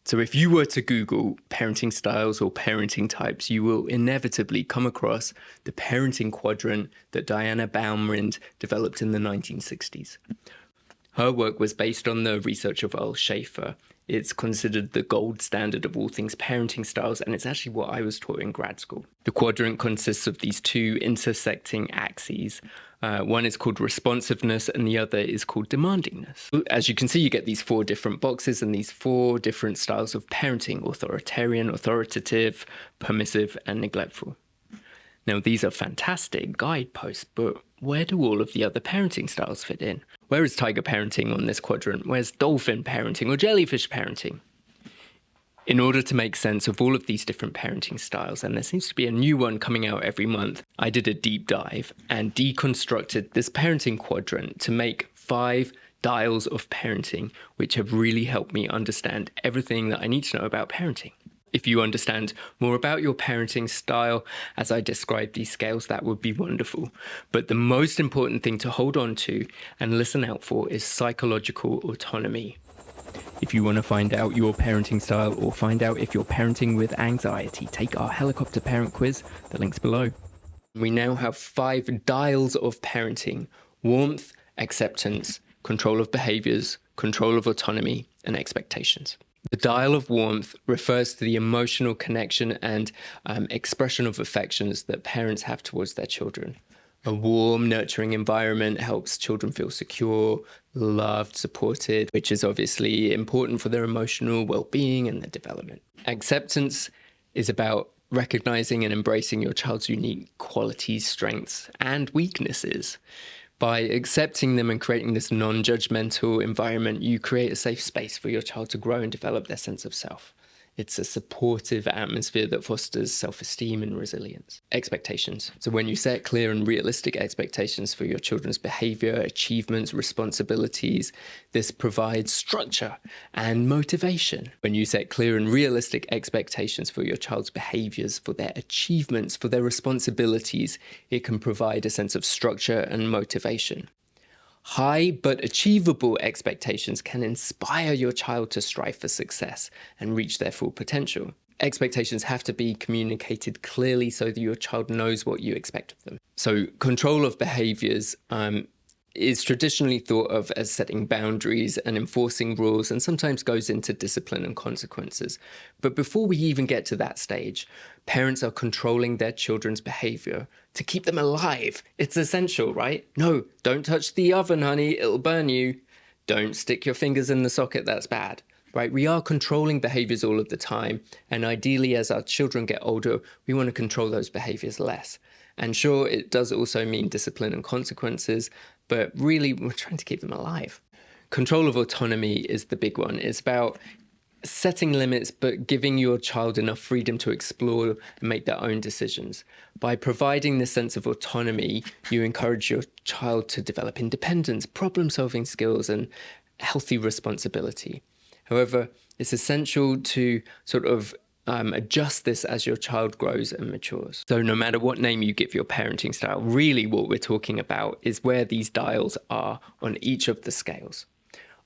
So if you were to Google parenting styles or parenting types, you will inevitably come across the parenting quadrant that Diana Baumrind developed in the 1960s. Her work was based on the research of Earl Schaefer. It's considered the gold standard of all things parenting styles, and it's actually what I was taught in grad school. The quadrant consists of these two intersecting axes. One is called responsiveness and the other is called demandingness. As you can see, you get these 4 different boxes and these 4 different styles of parenting: authoritarian, authoritative, permissive, and neglectful. Now, these are fantastic guideposts, but where do all of the other parenting styles fit in? Where is tiger parenting on this quadrant? Where's dolphin parenting or jellyfish parenting? In order to make sense of all of these different parenting styles, and there seems to be a new one coming out every month, I did a deep dive and deconstructed this parenting quadrant to make 5 dials of parenting, which have really helped me understand everything that I need to know about parenting. If you understand more about your parenting style as I describe these scales, that would be wonderful. But the most important thing to hold on to and listen out for is psychological autonomy. If you want to find out your parenting style or find out if you're parenting with anxiety, take our helicopter parent quiz. The link's below. We now have 5 dials of parenting: warmth, acceptance, control of behaviors, control of autonomy, and expectations. The dial of warmth refers to the emotional connection and expression of affections that parents have towards their children. A warm, nurturing environment helps children feel secure, loved, supported, which is obviously important for their emotional well-being and their development. Acceptance is about recognizing and embracing your child's unique qualities, strengths, and weaknesses. By accepting them and creating this non-judgmental environment, you create a safe space for your child to grow and develop their sense of self. It's a supportive atmosphere that fosters self-esteem and resilience. Expectations. So when you set clear and realistic expectations for your children's behavior, achievements, responsibilities, this provides structure and motivation. When you set clear and realistic expectations for your child's behaviors, for their achievements, for their responsibilities, it can provide a sense of structure and motivation. High but achievable expectations can inspire your child to strive for success and reach their full potential. Expectations have to be communicated clearly so that your child knows what you expect of them. So control of behaviors is traditionally thought of as setting boundaries and enforcing rules, and sometimes goes into discipline and consequences. But before we even get to that stage, parents are controlling their children's behavior to keep them alive. It's essential, right? No, don't touch the oven, honey, it'll burn you. Don't stick your fingers in the socket, that's bad. Right? We are controlling behaviors all of the time, and ideally as our children get older, we want to control those behaviors less. And sure, it does also mean discipline and consequences, but really we're trying to keep them alive. Control of autonomy is the big one. It's about setting limits, but giving your child enough freedom to explore and make their own decisions. By providing this sense of autonomy, you encourage your child to develop independence, problem-solving skills, and healthy responsibility. However, it's essential to sort of adjust this as your child grows and matures. So no matter what name you give your parenting style, really what we're talking about is where these dials are on each of the scales.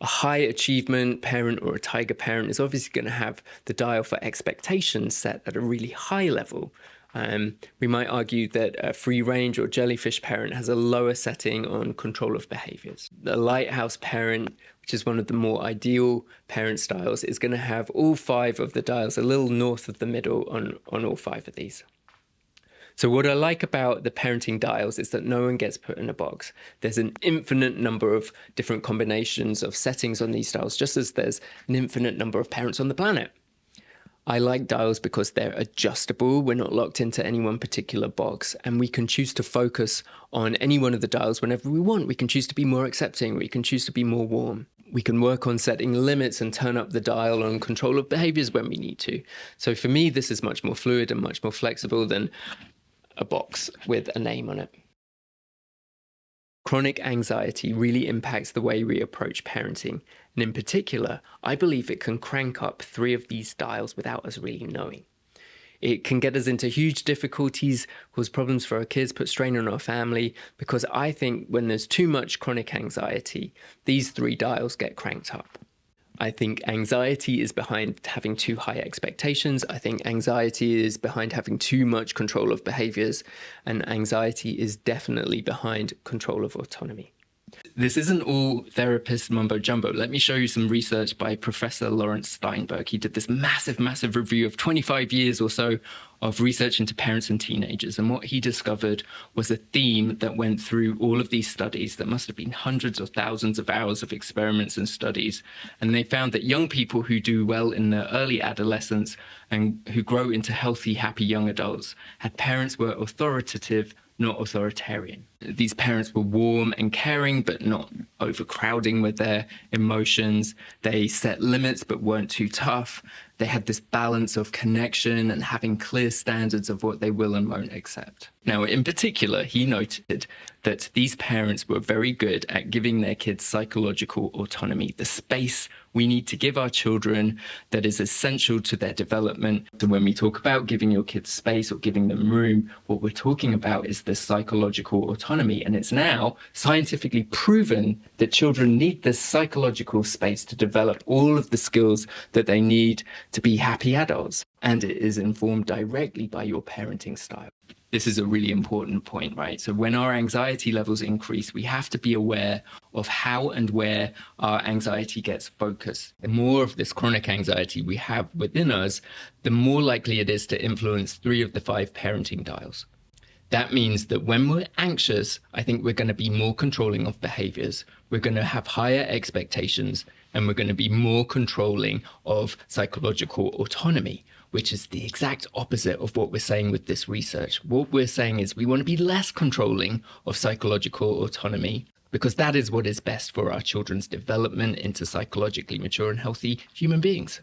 A high achievement parent or a tiger parent is obviously going to have the dial for expectations set at a really high level. We might argue that a free range or jellyfish parent has a lower setting on control of behaviors. The lighthouse parent, which is one of the more ideal parent styles, is going to have all 5 of the dials a little north of the middle on all 5 of these. So what I like about the parenting dials is that no one gets put in a box. There's an infinite number of different combinations of settings on these dials, just as there's an infinite number of parents on the planet. I like dials because they're adjustable. We're not locked into any one particular box, and we can choose to focus on any one of the dials whenever we want. We can choose to be more accepting. We can choose to be more warm. We can work on setting limits and turn up the dial on control of behaviors when we need to. So for me, this is much more fluid and much more flexible than a box with a name on it. Chronic anxiety really impacts the way we approach parenting, and in particular, I believe it can crank up 3 of these dials without us really knowing. It can get us into huge difficulties, cause problems for our kids, put strain on our family, because I think when there's too much chronic anxiety, these 3 dials get cranked up. I think anxiety is behind having too high expectations. I think anxiety is behind having too much control of behaviors. And anxiety is definitely behind control of autonomy. This isn't all therapist mumbo jumbo. Let me show you some research by Professor Lawrence Steinberg. He did this massive review of 25 years or so of research into parents and teenagers. And what he discovered was a theme that went through all of these studies. There must have been hundreds or thousands of hours of experiments and studies. And they found that young people who do well in their early adolescence and who grow into healthy, happy young adults had parents who were authoritative, not authoritarian. These parents were warm and caring, but not overcrowding with their emotions. They set limits, but weren't too tough. They had this balance of connection and having clear standards of what they will and won't accept. Now, in particular, he noted that these parents were very good at giving their kids psychological autonomy, the space we need to give our children that is essential to their development. So when we talk about giving your kids space or giving them room, what we're talking about is the psychological autonomy. And it's now scientifically proven that children need this psychological space to develop all of the skills that they need to be happy adults. And it is informed directly by your parenting style. This is a really important point, right? So when our anxiety levels increase, we have to be aware of how and where our anxiety gets focused. The more of this chronic anxiety we have within us, the more likely it is to influence 3 of the 5 parenting dials. That means that when we're anxious, I think we're going to be more controlling of behaviors. We're going to have higher expectations, and we're going to be more controlling of psychological autonomy, which is the exact opposite of what we're saying with this research. What we're saying is we want to be less controlling of psychological autonomy, because that is what is best for our children's development into psychologically mature and healthy human beings.